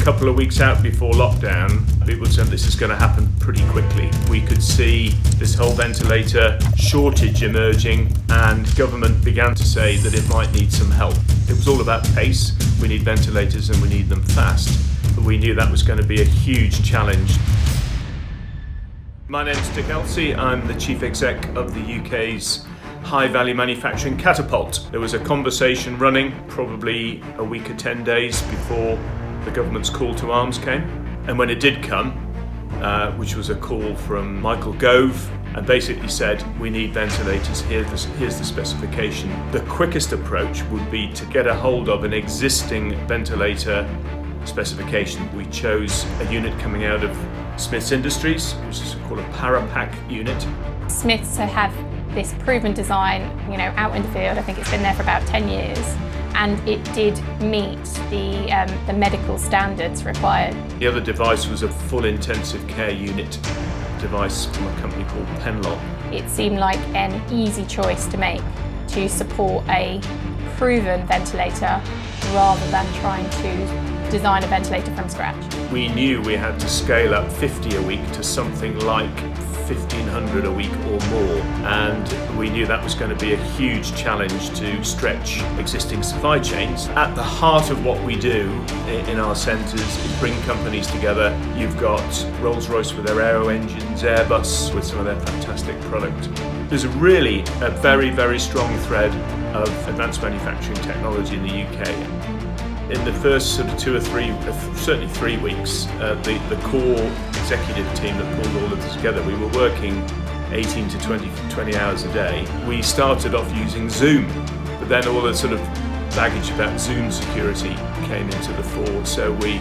couple of weeks out before lockdown, people said this is going to happen pretty quickly. We could see this whole ventilator shortage emerging, and government began to say that it might need some help. It was all about pace. We need ventilators and we need them fast, but we knew that was going to be a huge challenge. My name's Dick Elsey. I'm the Chief Exec of the UK's high-value manufacturing Catapult. There was a conversation running probably a week or 10 days before the government's call to arms came. And when it did come, which was a call from Michael Gove, and basically said, we need ventilators, here's the specification. The quickest approach would be to get a hold of an existing ventilator specification. We chose a unit coming out of Smiths Industries, which is called a Parapack unit. Smiths have this proven design, out in the field. I think it's been there for about 10 years, and it did meet the medical standards required. The other device was a full intensive care unit device from a company called Penlon. It seemed like an easy choice to make to support a proven ventilator rather than trying to design a ventilator from scratch. We knew we had to scale up 50 a week to something like 1,500 a week or more, and we knew that was going to be a huge challenge to stretch existing supply chains. At the heart of what we do in our centres is bring companies together. You've got Rolls-Royce with their aero engines, Airbus with some of their fantastic product. There's really a very, very strong thread of advanced manufacturing technology in the UK. In the first sort of 2 or 3, certainly 3 weeks, the core executive team that pulled all of this together, we were working 18 to 20 hours a day. We started off using Zoom, but then all the sort of baggage about Zoom security came into the fore, so we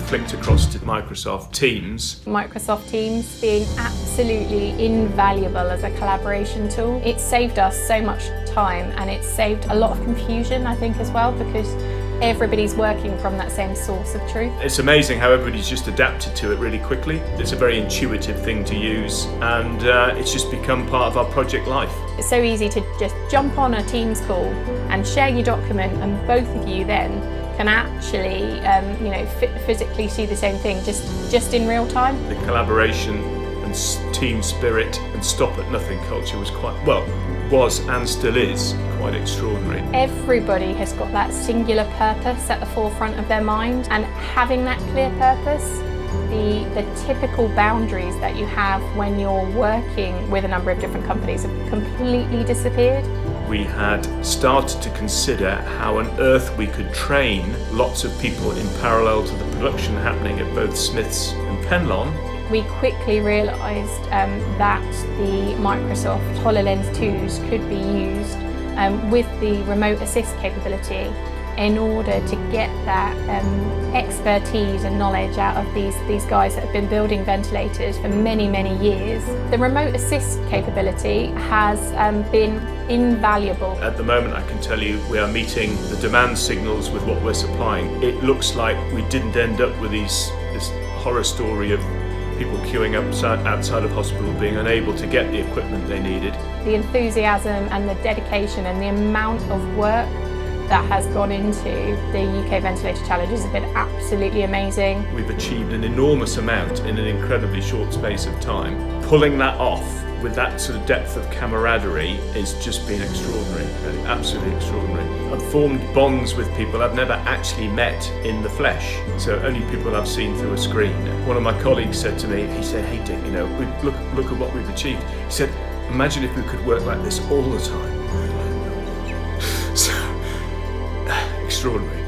flicked across to Microsoft Teams. Microsoft Teams being absolutely invaluable as a collaboration tool. It saved us so much time, and it saved a lot of confusion, I think, as well, because everybody's working from that same source of truth. It's amazing how everybody's just adapted to it really quickly. It's a very intuitive thing to use, and it's just become part of our project life. It's so easy to just jump on a Teams call and share your document, and both of you then can actually physically see the same thing just in real time. The collaboration and team spirit and stop at nothing culture was and still is quite extraordinary. Everybody has got that singular purpose at the forefront of their mind, and having that clear purpose, the typical boundaries that you have when you're working with a number of different companies have completely disappeared. We had started to consider how on earth we could train lots of people in parallel to the production happening at both Smiths and Penlon. We quickly realised that the Microsoft HoloLens 2s could be used with the remote assist capability in order to get that expertise and knowledge out of these guys that have been building ventilators for many, many years. The remote assist capability has been invaluable. At the moment, I can tell you we are meeting the demand signals with what we're supplying. It looks like we didn't end up with this horror story of people queuing up outside of hospital, being unable to get the equipment they needed. The enthusiasm and the dedication and the amount of work that has gone into the UK Ventilator Challenges has been absolutely amazing. We've achieved an enormous amount in an incredibly short space of time. Pulling that off with that sort of depth of camaraderie has just been extraordinary, really, absolutely extraordinary. I've formed bonds with people I've never actually met in the flesh, so only people I've seen through a screen. One of my colleagues said to me, he said, "Hey Dick, look at what we've achieved." He said, "Imagine if we could work like this all the time." So, extraordinary.